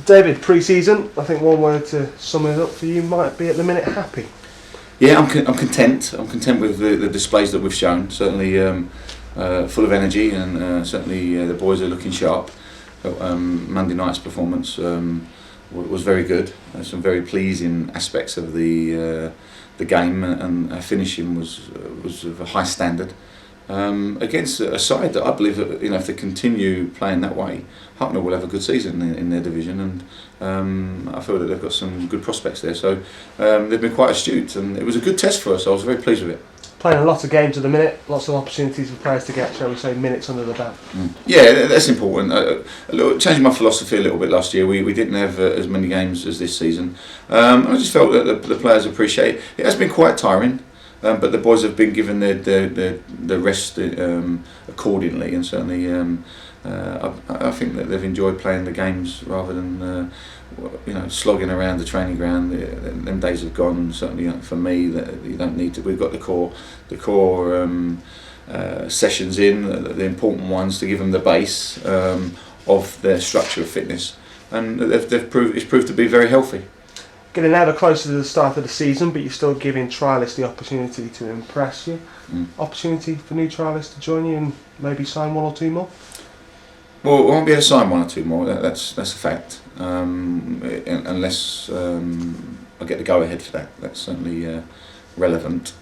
David, pre-season, I think one word to sum it up for you might be at the minute happy. Yeah, I'm content. I'm content with the displays that we've shown. Certainly full of energy, and certainly the boys are looking sharp. Monday night's performance was very good. Some very pleasing aspects of the game, and our finishing was of a high standard. Against a side that I believe that, if they continue playing that way, Hucknall will have a good season in their division, and I feel that they've got some good prospects there. So they've been quite astute, and it was a good test for us. I was very pleased with it. Playing a lot of games at the minute, lots of opportunities for players to get, shall we say, minutes under the belt. Yeah, that's important. Changing my philosophy a little bit last year, we didn't have as many games as this season. I just felt that the players appreciate it. It has been quite tiring. But the boys have been given the rest accordingly, and certainly I think that they've enjoyed playing the games rather than slogging around the training ground. Them days have gone. Certainly for me, that you don't need to. We've got the core sessions in, the important ones, to give them the base of their structure of fitness, and it's proved to be very healthy. Getting ever closer to the start of the season, but you're still giving trialists the opportunity to impress you. Opportunity for new trialists to join you and maybe sign one or two more? Well, we won't be able to sign one or two more, that's a fact. Unless I get the go-ahead for that. That's certainly relevant.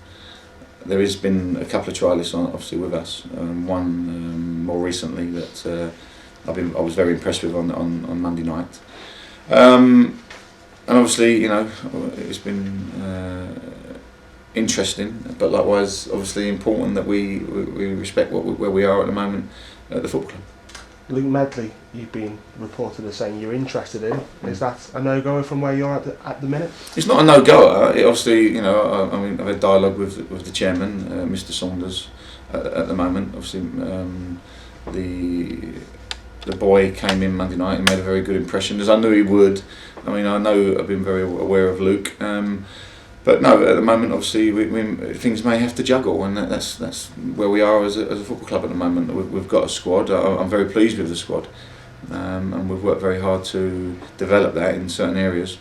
There has been a couple of trialists obviously with us. One more recently that I was very impressed with on Monday night. And obviously, it's been interesting, but likewise, obviously important that we respect where we are at the moment at the football club. Luke Medley, you've been reported as saying you're interested in. Is that a no-goer from where you're at the minute? It's not a no-goer. Obviously, I've had dialogue with the chairman, Mr. Saunders, at the moment. Obviously, the boy came in Monday night and made a very good impression, as I knew he would. I've been very aware of Luke, but no, at the moment, obviously, things may have to juggle, and that's where we are as a football club at the moment. We've got a squad. I'm very pleased with the squad, and we've worked very hard to develop that in certain areas.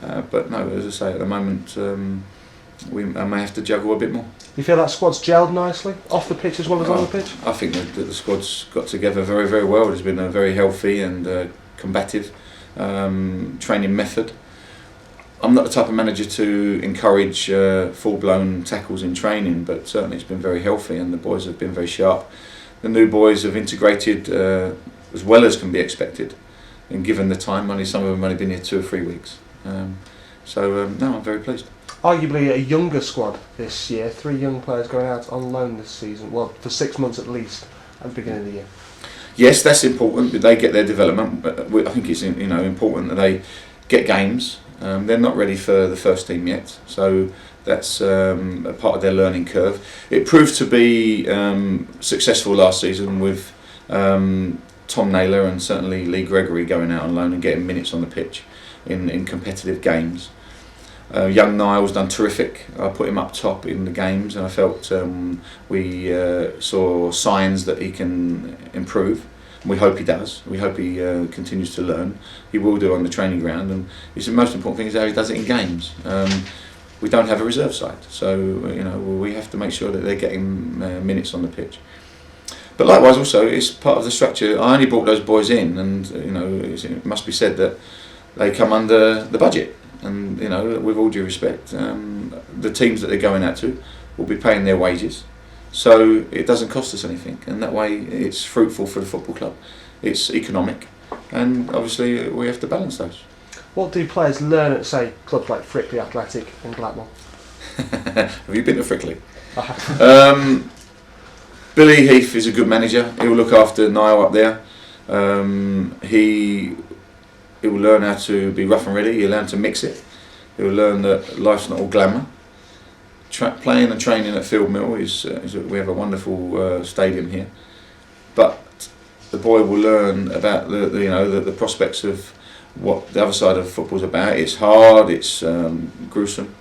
But no, as I say, at the moment, I may have to juggle a bit more. You feel that squad's gelled nicely, off the pitch as well as on the pitch? I think that the squad's got together very, very well. There's been a very healthy and combative training method. I'm not the type of manager to encourage full-blown tackles in training, but certainly it's been very healthy, and the boys have been very sharp. The new boys have integrated as well as can be expected, and given the time, some of them have only been here 2 or 3 weeks. No, I'm very pleased. Arguably a younger squad this year, 3 young players going out on loan this season, well, for 6 months at least, at the beginning of the year. Yes, that's important. They get their development. I think it's important that they get games. They're not ready for the first team yet, so that's a part of their learning curve. It proved to be successful last season with Tom Naylor and certainly Lee Gregory going out on loan and getting minutes on the pitch in competitive games. Young Niall's done terrific. I put him up top in the games, and I felt we saw signs that he can improve. We hope he does. We hope he continues to learn. He will do on the training ground, and the most important thing is how he does it in games. We don't have a reserve side, so we have to make sure that they're getting minutes on the pitch. But likewise, also, it's part of the structure. I only brought those boys in, and it must be said that they come under the budget. And with all due respect, the teams that they're going out to will be paying their wages, so it doesn't cost us anything, and that way it's fruitful for the football club. It's economic, and obviously we have to balance those. What do players learn at, say, clubs like Frickley Athletic and Blackmore? Have you been to Frickley? Billy Heath is a good manager. He'll look after Niall up there. He will learn how to be rough and ready. He'll learn to mix it. He'll learn that life's not all glamour. Playing and training at Field Mill we have a wonderful stadium here, but the boy will learn about the prospects of what the other side of football's about. It's hard, it's gruesome,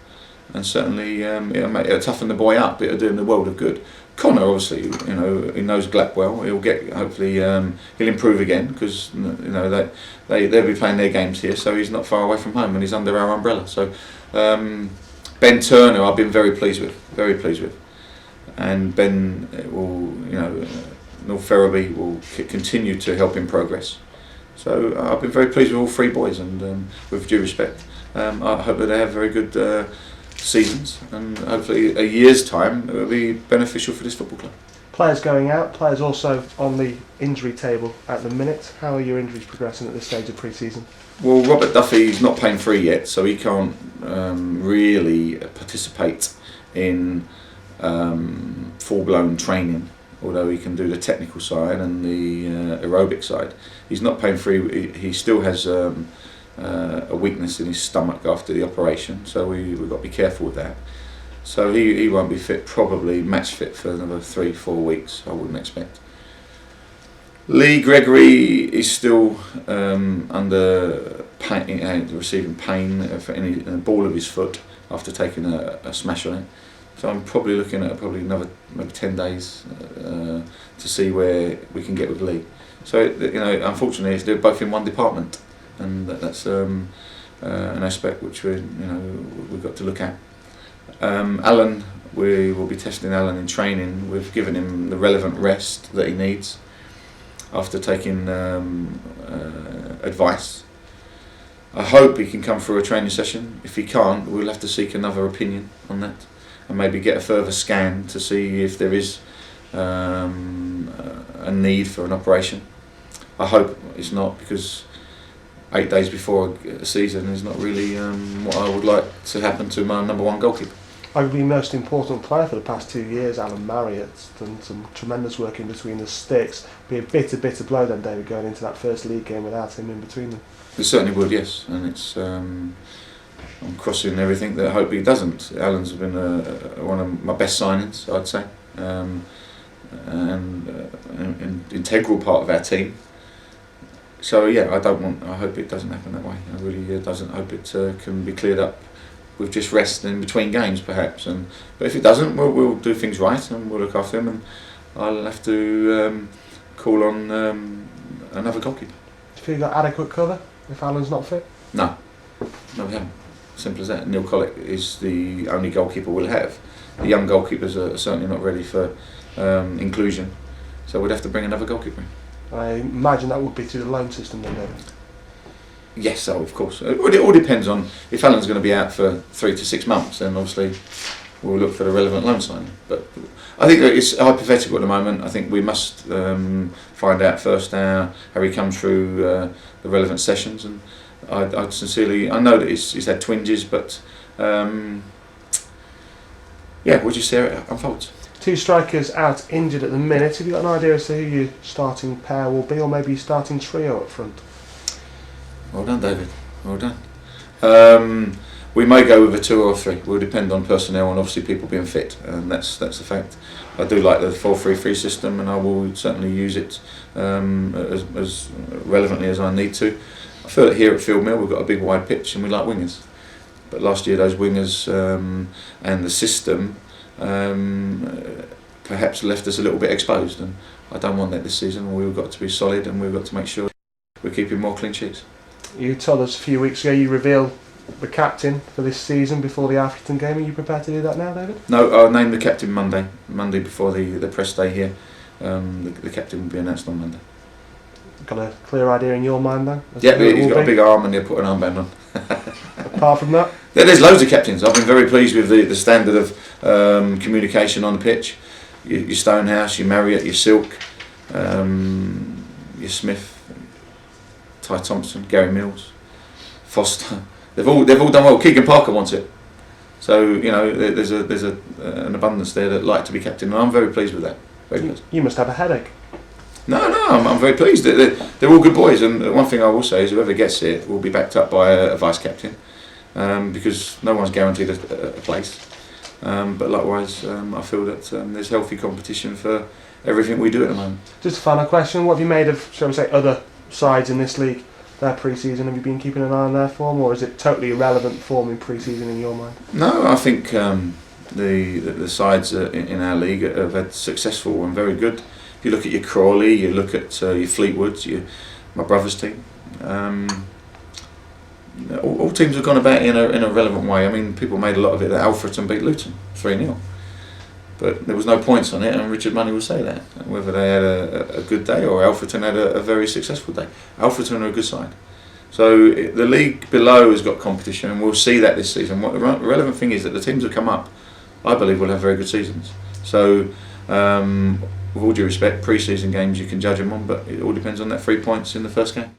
and certainly it'll toughen the boy up. It'll do him the world of good. Connor, obviously, he knows Glapp well. He'll get, hopefully, he'll improve again because they'll be playing their games here, so he's not far away from home and he's under our umbrella. So Ben Turner, I've been very pleased with, and Ben will, North Ferriby will continue to help him progress. So I've been very pleased with all three boys, and with due respect, I hope that they have very good seasons, and hopefully a year's time it will be beneficial for this football club. Players going out, players also on the injury table at the minute. How are your injuries progressing at this stage of pre-season? Well, Robert Duffy's not pain free yet, so he can't really participate in full-blown training, although he can do the technical side and the aerobic side. He's not pain free. He still has a weakness in his stomach after the operation, so we've got to be careful with that. So he won't be fit, probably match fit for another 3-4 weeks, I wouldn't expect. Lee Gregory is still under pain, receiving pain for any ball of his foot after taking a smash on it. So I'm probably looking at another maybe 10 days to see where we can get with Lee. So unfortunately, they're both in one department, and that's an aspect which we've got to look at. Alan, we will be testing Alan in training. We've given him the relevant rest that he needs after taking advice. I hope he can come through a training session. If he can't, we'll have to seek another opinion on that and maybe get a further scan to see if there is a need for an operation. I hope it's not, because 8 days before a season is not really what I would like to happen to my number one goalkeeper. Arguably most important player for the past 2 years, Alan Marriott's done some tremendous work in between the sticks. Be a bitter blow then, David, going into that first league game without him in between them. It certainly would, yes, and it's I'm crossing everything that I hope he doesn't. Alan's been one of my best signings, I'd say, and an integral part of our team. So yeah, I hope it doesn't happen that way. I really doesn't hope it can be cleared up with just rest in between games, perhaps. But if it doesn't, we'll do things right and we'll look after him, and I'll have to call on another goalkeeper. Do you feel you've got adequate cover if Alan's not fit? No, we haven't. Simple as that. Neil Collick is the only goalkeeper we'll have. The young goalkeepers are certainly not ready for inclusion, so we'd have to bring another goalkeeper in. I imagine that would be through the loan system then, David. Yes, of course. It all depends on if Alan's going to be out for 3 to 6 months, then obviously we'll look for the relevant loan signing. But I think it's hypothetical at the moment. I think we must find out first how he comes through the relevant sessions, and I know that he's had twinges, but we'll just see how it unfolds. 2 strikers out injured at the minute. Have you got an idea as to who your starting pair will be, or maybe your starting trio up front? Well done, David. Well done. We may go with a 2 or 3. It will depend on personnel and obviously people being fit, and that's a fact. I do like the 4-3-3 system, and I will certainly use it as relevantly as I need to. I feel that here at Field Mill we've got a big wide pitch and we like wingers. But last year those wingers and the system perhaps left us a little bit exposed, and I don't want that this season. We've got to be solid, and we've got to make sure we're keeping more clean sheets. You told us a few weeks ago you reveal the captain for this season before the Alfreton game. Are you prepared to do that now, David? No, I'll name the captain Monday before the press day here. The captain will be announced on Monday. Got a clear idea in your mind then? Yeah, he's got a big arm and he'll put an armband on. Apart from that? There's loads of captains. I've been very pleased with the standard of communication on the pitch. Your Stonehouse, your Marriott, your Silk, your Smith, Ty Thompson, Gary Mills, Foster. They've all done well. Keegan Parker wants it. So there's an abundance there that like to be captain, and I'm very pleased with that. Very pleased. You must have a headache. No, I'm very pleased. They're all good boys, and one thing I will say is whoever gets it will be backed up by a vice captain, because no one's guaranteed a place. But likewise, I feel that there's healthy competition for everything we do at the moment. Just a final question: what have you made of, shall we say, other sides in this league? Their pre-season, have you been keeping an eye on their form, or is it totally irrelevant form in pre-season in your mind? No, I think the sides in our league have had successful and very good. If you look at your Crawley, you look at your Fleetwoods, my brother's team. All teams have gone about it in a relevant way. I mean, people made a lot of it that Alfreton beat Luton 3-0. But there was no points on it, and Richard Money will say that. Whether they had a good day or Alfreton had a very successful day. Alfreton are a good side. So the league below has got competition, and we'll see that this season. What the relevant thing is that the teams that come up, I believe, will have very good seasons. So, with all due respect, pre-season games you can judge them on, but it all depends on that 3 points in the first game.